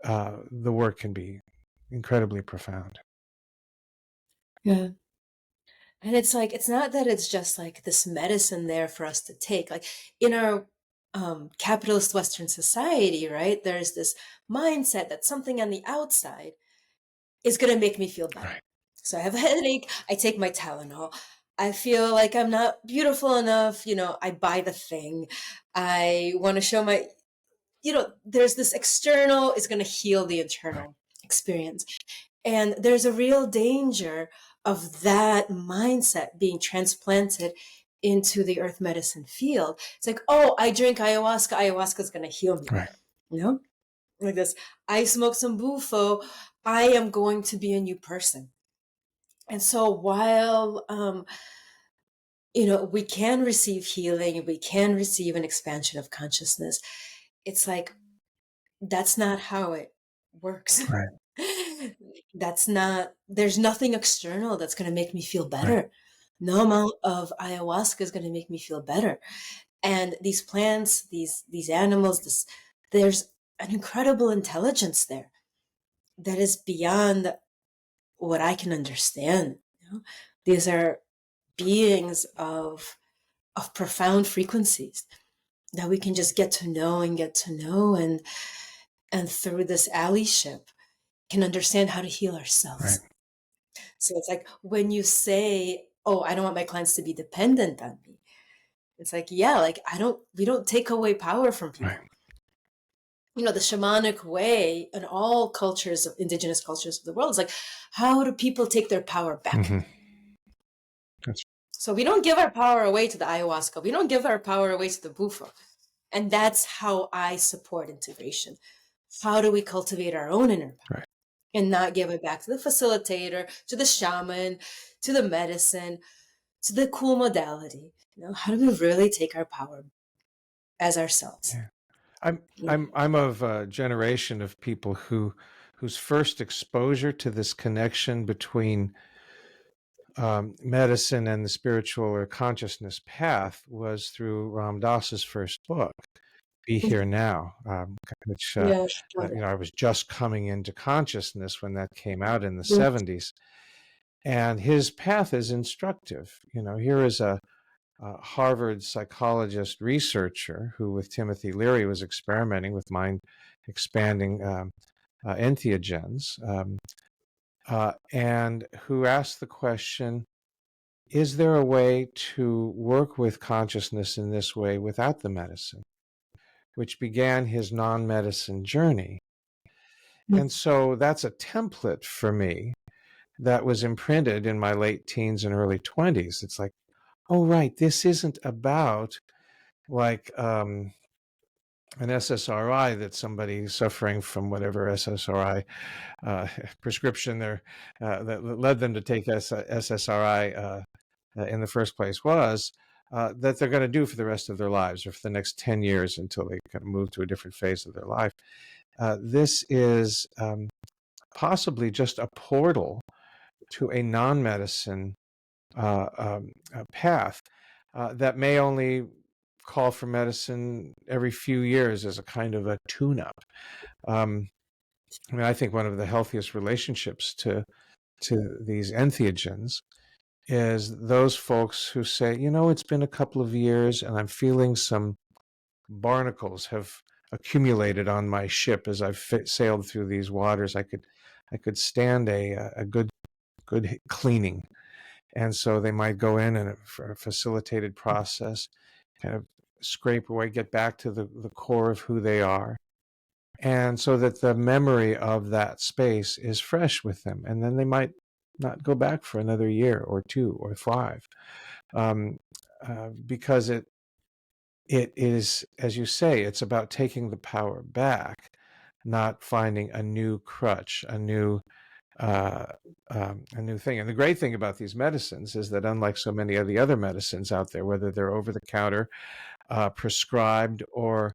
the work can be incredibly profound. Yeah. And it's like, it's not that it's just like this medicine there for us to take. Like in our capitalist Western society, right? There's this mindset that something on the outside is going to make me feel better. Right. So I have a headache, I take my Tylenol. I feel like I'm not beautiful enough, I buy the thing. I want to show there's this external is going to heal the Right. internal experience. And there's a real danger of that mindset being transplanted into the earth medicine field. It's like, oh, I drink ayahuasca, ayahuasca is going to heal me. Right. You know, like this. I smoke some bufo, I am going to be a new person. And so while, we can receive healing, we can receive an expansion of consciousness, it's like, that's not how it works. Right. There's nothing external that's going to make me feel Right. better. No amount of ayahuasca is going to make me feel better. And these plants, these animals, there's an incredible intelligence there that is beyond what I can understand. These are beings of profound frequencies that we can just get to know and get to know, and through this allyship can understand how to heal Right. ourselves. So it's like when you say, "Oh, I don't want my clients to be dependent on me." It's like, yeah, like we don't take away power from Right. people. The shamanic way in all cultures of indigenous cultures of the world is like, how do people take their power back? Mm-hmm. That's So we don't give our power away to the ayahuasca. We don't give our power away to the bufo. And that's how I support integration. How do we cultivate our own inner power right. and not give it back to the facilitator, to the shaman, to the medicine, to the cool modality? How do we really take our power as ourselves? Yeah. I'm Yeah. I'm of a generation of people whose first exposure to this connection between medicine and the spiritual or consciousness path was through Ram Dass's first book, "Be Here Now," which Yeah. I was just coming into consciousness when that came out in the Yeah. 70s. And his path is instructive. Here is a Harvard psychologist researcher who, with Timothy Leary, was experimenting with mind expanding entheogens, and who asked the question, is there a way to work with consciousness in this way without the medicine? Which began his non medicine journey. And so that's a template for me that was imprinted in my late teens and early 20s. It's like, oh, right, this isn't about like an SSRI that somebody suffering from whatever SSRI prescription that led them to take SSRI in the first place was. That they're going to do for the rest of their lives or for the next 10 years until they kind of move to a different phase of their life. This is possibly just a portal to a non medicine path that may only call for medicine every few years as a kind of a tune-up. I mean, I think one of the healthiest relationships to these entheogens is those folks who say, you know, it's been a couple of years and I'm feeling some barnacles have accumulated on my ship as I've sailed through these waters. I could stand a good cleaning. And so they might go in and for a facilitated process, kind of scrape away, get back to the core of who they are. And so that the memory of that space is fresh with them. And then they might not go back for another year or 2 or 5. Because it is, as you say, it's about taking the power back, not finding a new crutch, a new thing. And the great thing about these medicines is that unlike so many of the other medicines out there, whether they're over the counter, prescribed, or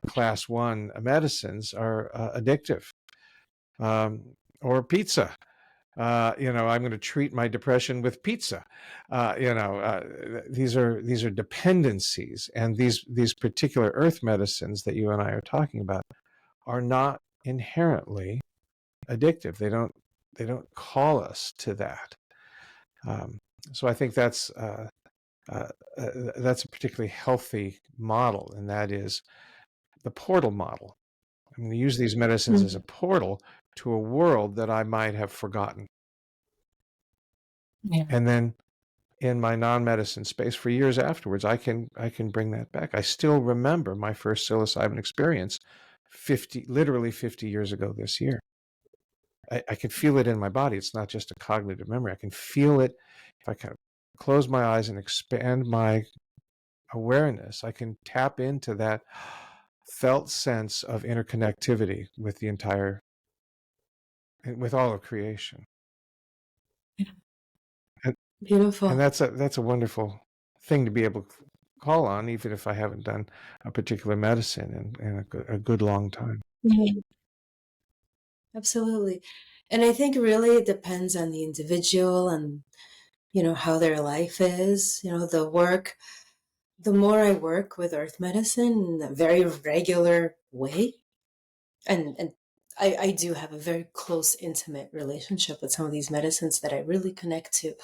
class 1 medicines, are addictive. Or pizza. I'm going to treat my depression with pizza. These are dependencies, and these particular earth medicines that you and I are talking about are not inherently addictive. They don't call us to that. So I think that's a particularly healthy model, and that is the portal model. I'm going to use these medicines as a portal to a world that I might have forgotten. Yeah. And then in my non-medicine space for years afterwards, I can bring that back. I still remember my first psilocybin experience literally 50 years ago this year. I can feel it in my body. It's not just a cognitive memory. I can feel it. If I kind of close my eyes and expand my awareness, I can tap into that felt sense of interconnectivity with with all of creation. And, Beautiful. and that's a wonderful thing to be able to call on, even if I haven't done a particular medicine in a good long time. Yeah, absolutely. And I think really it depends on the individual and, how their life is. The more I work with earth medicine in a very regular way, and I do have a very close, intimate relationship with some of these medicines that I really connect to,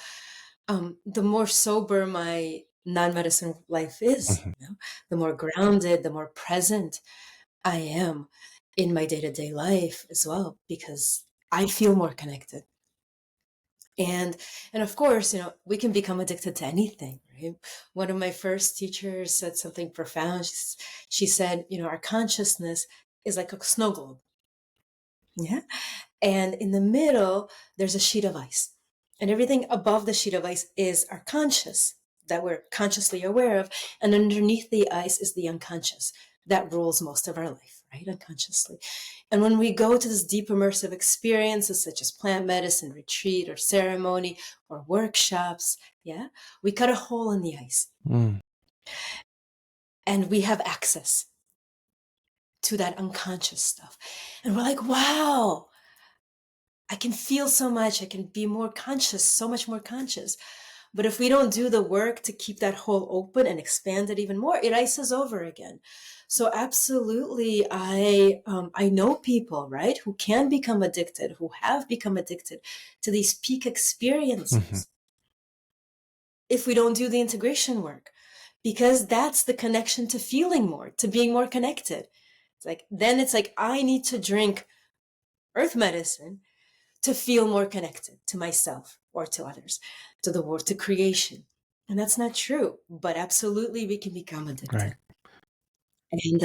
the more sober my non-medicine life is, the more grounded, the more present I am in my day-to-day life as well, because I feel more connected. And of course, we can become addicted to anything, right? One of my first teachers said something profound. She said, our consciousness is like a snow globe. Yeah. And in the middle, there's a sheet of ice. And everything above the sheet of ice is our conscious, that we're consciously aware of. And underneath the ice is the unconscious that rules most of our life, right? Unconsciously. And when we go to this deep immersive experiences, such as plant medicine, retreat, or ceremony, or workshops, yeah, we cut a hole in the ice. And we have access to that unconscious stuff. And we're like, wow, I can feel so much. I can be more conscious, so much more conscious. But if we don't do the work to keep that hole open and expand it even more, it ices over again. So absolutely, I know people, right, who can become addicted, who have become addicted to these peak experiences if we don't do the integration work, because that's the connection to feeling more, to being more connected. It's like I need to drink earth medicine to feel more connected to myself or to others, to the world, to creation. And that's not true, but absolutely we can become addicted. Right. And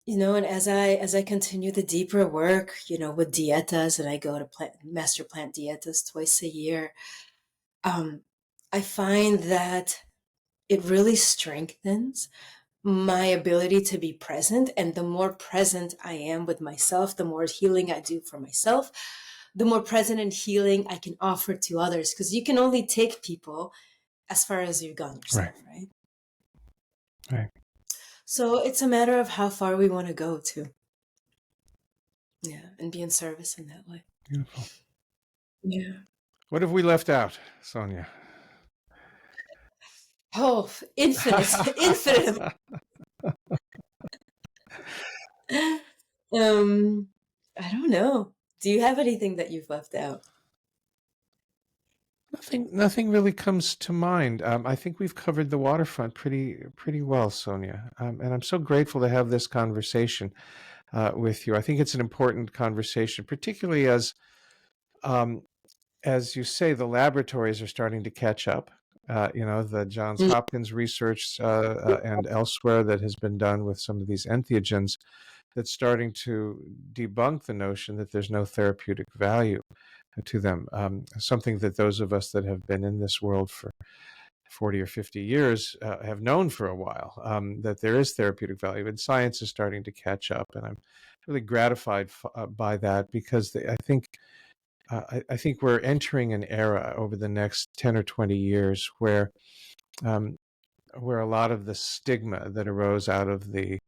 and as I continue the deeper work, with dietas, and I go to master plant dietas twice a year, I find that it really strengthens my ability to be present. And the more present I am with myself, the more healing I do for myself, the more present and healing I can offer to others. Because you can only take people as far as you've gone yourself, right? Right. So it's a matter of how far we want to go too. Yeah, and be in service in that way. Beautiful. Yeah. What have we left out, Sonia? Oh, infinite, infinite. Um, I don't know. Do you have anything that you've left out? Nothing really comes to mind. I think we've covered the waterfront pretty well, Sonia. And I'm so grateful to have this conversation with you. I think it's an important conversation, particularly um, as you say, the laboratories are starting to catch up. The Johns Mm. Hopkins research and elsewhere that has been done with some of these entheogens that's starting to debunk the notion that there's no therapeutic value to them. Something that those of us that have been in this world for 40 or 50 years have known for a while, that there is therapeutic value, and science is starting to catch up. And I'm really gratified by that, because I think we're entering an era over the next 10 or 20 years um, where a lot of the stigma that arose out of the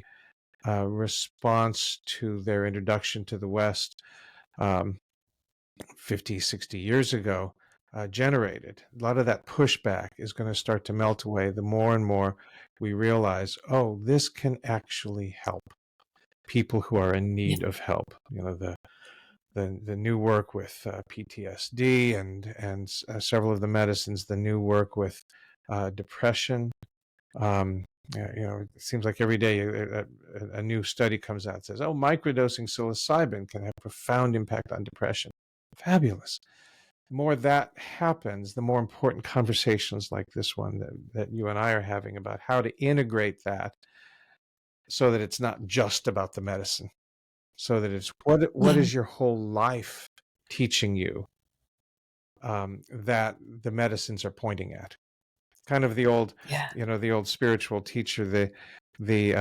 response to their introduction to the West um, 50, 60 years ago generated. A lot of that pushback is going to start to melt away the more and more we realize, oh, this can actually help people who are in Yeah. need of help. The new work with PTSD and several of the medicines, the new work with depression. It seems like every day a new study comes out and says, oh, microdosing psilocybin can have profound impact on depression. Fabulous. The more that happens, the more important conversations like this one that you and I are having about how to integrate that so that it's not just about the medicine, so that it's what Mhm. is your whole life teaching you that the medicines are pointing at. Kind of Yeah. the old spiritual teacher, the the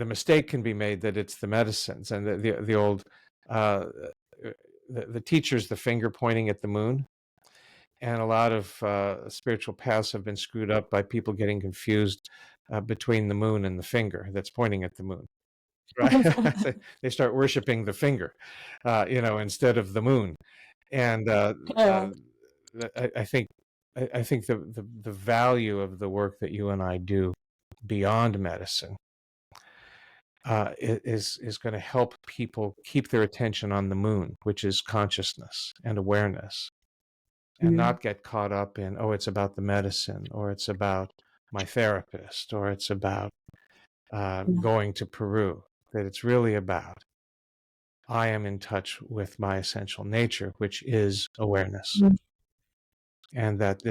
mistake can be made that it's the medicines, and the old uh, the teacher's the finger pointing at the moon. And a lot of spiritual paths have been screwed up by people getting confused between the moon and the finger that's pointing at the moon. Right? They start worshiping the finger, instead of the moon. And Uh, I think the value of the work that you and I do beyond medicine is going to help people keep their attention on the moon, which is consciousness and awareness, and mm, not get caught up in, oh, it's about the medicine, or it's about my therapist, or it's about mm, going to Peru. That it's really about, I am in touch with my essential nature, which is awareness. mm. And that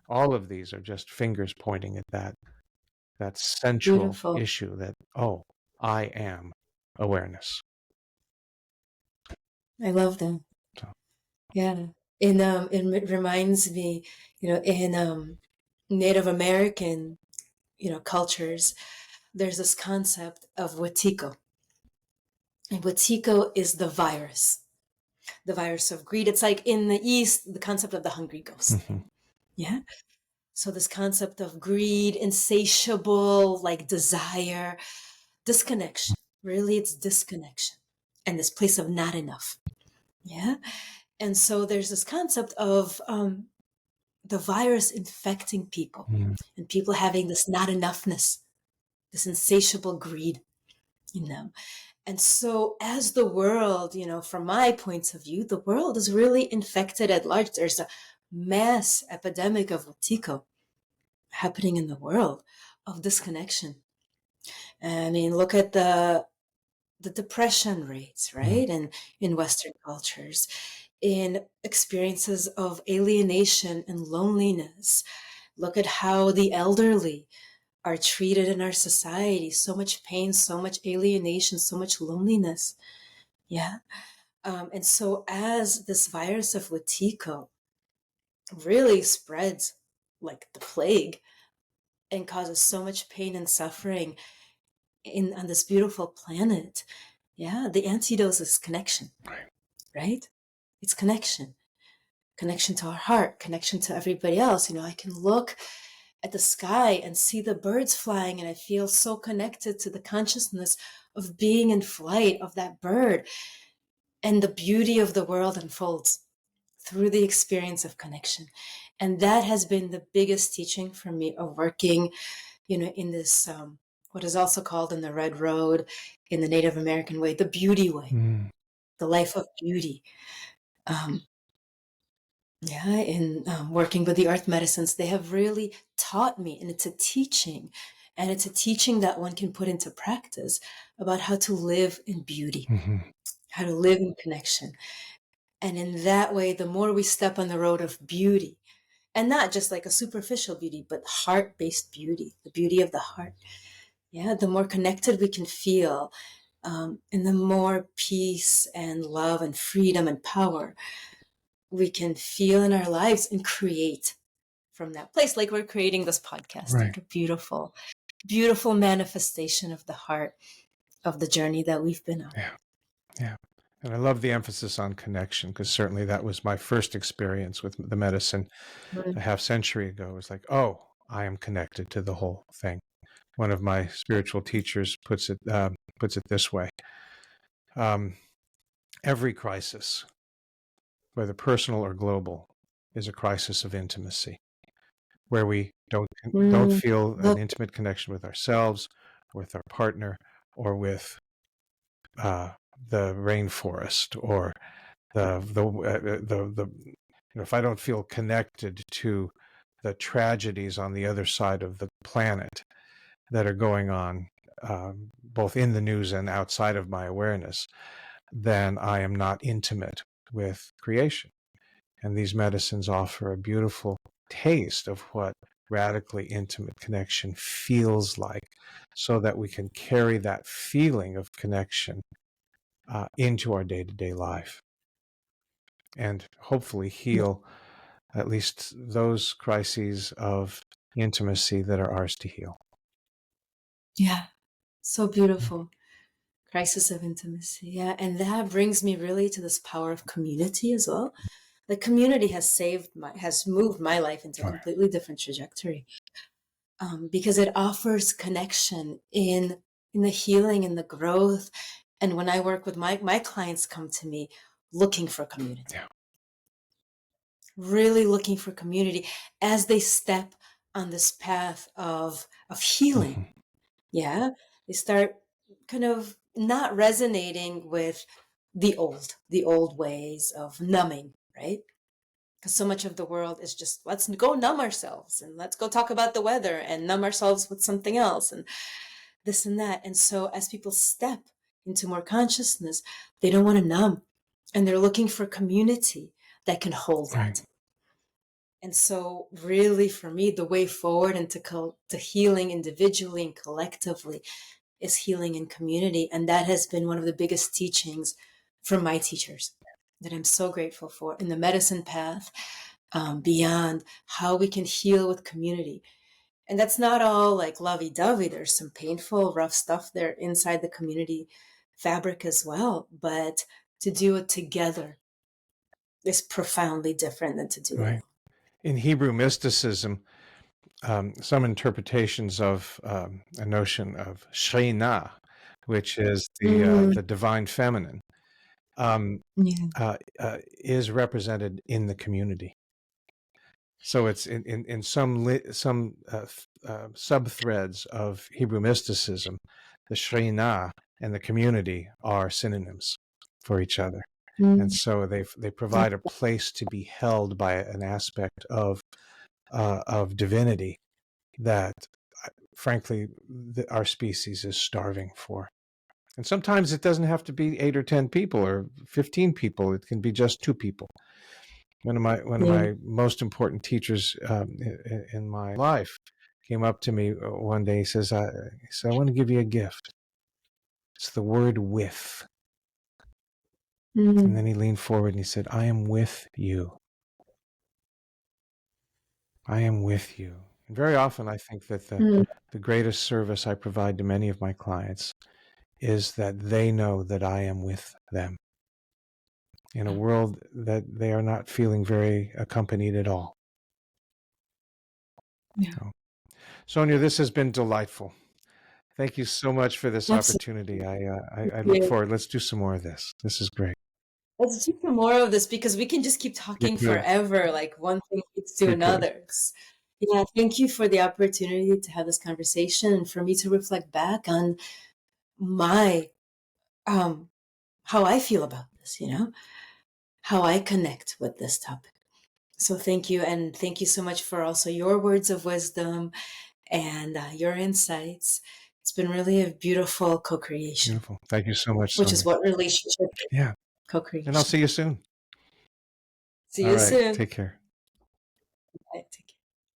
all of these are just fingers pointing at that central Beautiful. issue that, oh, I am awareness. I love that. So, Yeah. It reminds me, in Native American, cultures, there's this concept of Wetiko. And Wetiko is the virus of greed. It's like in the East, the concept of the hungry ghost. mhm, Yeah. So this concept of greed, insatiable, like desire, disconnection. Really, it's disconnection and this place of not enough. Yeah. And so there's this concept of the virus infecting people mhm, and people having this not enoughness, this insatiable greed, you know. And so, as the world, from my point of view, the world is really infected at large. There's a mass epidemic of Wetiko happening in the world, of disconnection. I mean, look at the depression rates, mhm, right? And in Western cultures, in experiences of alienation and loneliness. Look at how the elderly are treated in our society. So much pain, so much alienation, so much loneliness. Yeah. And so, as this virus of Wetiko really spreads like the plague and causes so much pain and suffering on this beautiful planet, yeah, the antidote is connection, right. right? It's connection to our heart, connection to everybody else. I can look at the sky and see the birds flying, and I feel so connected to the consciousness of being in flight of that bird. and the beauty of the world unfolds through the experience of connection. And that has been the biggest teaching for me of working, in this, what is also called in the Red Road, in the Native American way, the beauty way, Mm. the life of beauty. Um, yeah, in working with the earth medicines, they have really taught me, and it's a teaching, and it's a teaching that one can put into practice about how to live in beauty, Hmm. how to live in connection. And in that way, the more we step on the road of beauty, and not just like a superficial beauty, but heart based beauty, the beauty of the heart. Yeah, the more connected we can feel, and the more peace and love and freedom and power we can feel in our lives and create from that place. Like we're creating this podcast, Right. like a beautiful, beautiful manifestation of the heart of the journey that we've been on. Yeah. Yeah. And I love the emphasis on connection, because certainly that was my first experience with the medicine Mm. a half century ago. It was like, oh, I am connected to the whole thing. One of my spiritual teachers puts it this way: every crisis, whether personal or global, is a crisis of intimacy, where we don't Mm. feel an Look, intimate connection with ourselves, with our partner, or with uh, the rainforest, or the if I don't feel connected to the tragedies on the other side of the planet that are going on, both in the news and outside of my awareness, then I am not intimate with creation. And these medicines offer a beautiful taste of what radically intimate connection feels like, so that we can carry that feeling of connection into our day-to-day life, and hopefully heal at least those crises of intimacy that are ours to heal. yeah, so beautiful. Crisis of intimacy. Yeah. And that brings me really to this power of community as well. The community has moved my life into a Oh, yeah. completely different trajectory, because it offers connection in the healing and the growth. And when I work with my clients, come to me looking for community, Yeah. really looking for community as they step on this path of healing. Mm-hmm. Yeah, they start kind of not resonating with the old ways of numbing, right? Because so much of the world is just, let's go numb ourselves and let's go talk about the weather and numb ourselves with something else and this and that. And so as people step into more consciousness, they don't want to numb, and they're looking for community that can hold Right. that. And so really for me, the way forward into healing individually and collectively is healing in community. And that has been one of the biggest teachings from my teachers that I'm so grateful for in the medicine path, beyond how we can heal with community. And that's not all like lovey-dovey. There's some painful, rough stuff there inside the community fabric as well. But to do it together is profoundly different than to do it Right. alone. In Hebrew mysticism, some interpretations of a notion of Shekhinah, which is Mm, the divine feminine, um, yeah. is represented in the community. So it's in some sub threads of Hebrew mysticism, the Shekhinah and the community are synonyms for each other, and Mm, so they provide a place to be held by an aspect of divinity that, frankly, our species is starving for. And sometimes it doesn't have to be 8 or 10 people or 15 people. It can be just 2 people. One of yeah. my most important teachers in my life came up to me one day. He says, I want to give you a gift. It's the word with. And Mm, then he leaned forward and he said, I am with you. I am with you. And very often I think that mm, the greatest service I provide to many of my clients is that they know that I am with them in a world that they are not feeling very accompanied at all. yeah. So, Sonia, this has been delightful. Thank you so much for this Absolutely. opportunity. I look forward. Let's do some more of this. This is great. Let's do some more of this because we can just keep You talking could. forever, like one thing leads to We could. another. Yeah, thank you for the opportunity to have this conversation and for me to reflect back on my um how I feel about this, how I connect with this topic. So thank you, and thank you so much for also your words of wisdom and your insights. It's been really a beautiful co-creation, Beautiful. Thank you so much, which is Sonia. what relationship is, Yeah. And I'll co-creation. see you soon. See All you right. soon. Take care. Bye. Take care.